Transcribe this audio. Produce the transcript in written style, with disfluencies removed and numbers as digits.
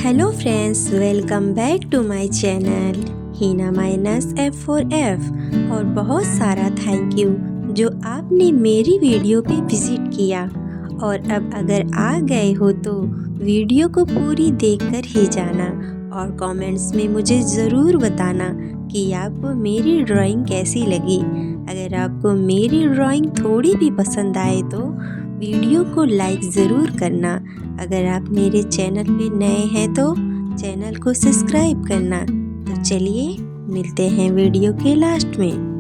Hello friends, welcome back to my channel Heena minus F4F। और बहुत सारा थैंक यू जो आपने मेरी वीडियो पे विज़िट किया। और अब अगर आ गए हो तो वीडियो को पूरी देखकर ही जाना और कमेंट्स में मुझे ज़रूर बताना कि आपको मेरी ड्राइंग कैसी लगी। अगर आपको मेरी ड्राइंग थोड़ी भी पसंद आए तो वीडियो को लाइक ज़रूर करना। अगर आप मेरे चैनल पे नए हैं तो चैनल को सब्सक्राइब करना। तो चलिए मिलते हैं वीडियो के लास्ट में।